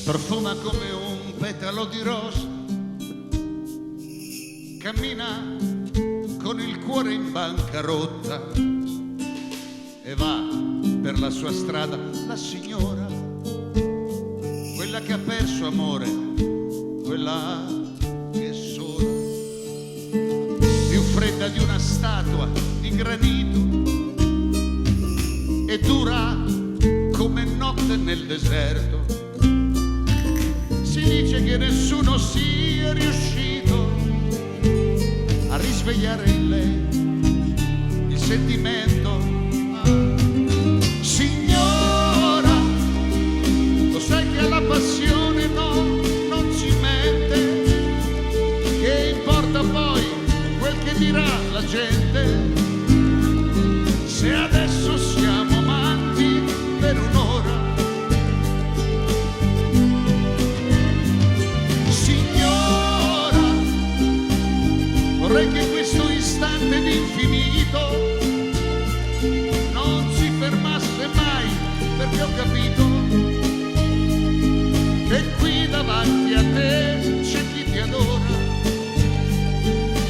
Profuma come un petalo di rosa, cammina con il cuore in bancarotta e va per la sua strada la signora, quella che ha perso amore, quella che è sola, più fredda di una statua di granito e dura come notte nel deserto. Si dice che nessuno sia riuscito a risvegliare in lei il sentimento. Signora, lo sai che alla passione no, non si mente, che importa poi quel che dirà la gente, se adesso siamo amanti per un'ora. Vorrei che questo istante d'infinito non si fermasse mai, perché ho capito che qui davanti a te c'è chi ti adora.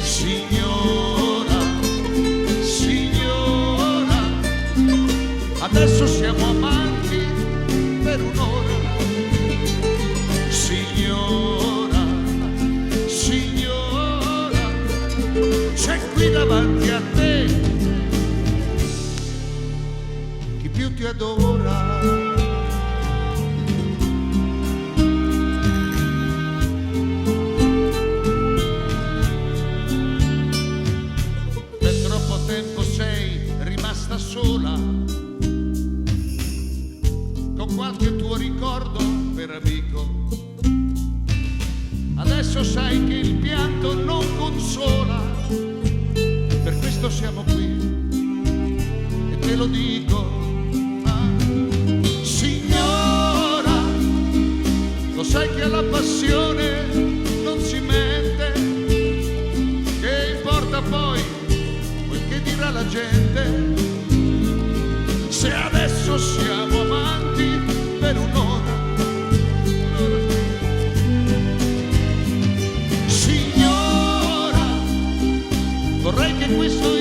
Signora, signora, adesso siamo amanti per un'ora. Signora, signora, c'è qui davanti a te chi più ti adora. Per troppo tempo sei rimasta sola, con qualche tuo ricordo per amico. Adesso sai che il pianto non consola, per questo siamo qui e te lo dico. Signora, lo sai che alla passione non si mente, che importa poi quel che dirà la gente, se adesso siamo amanti per un'ora. Vorrei che questo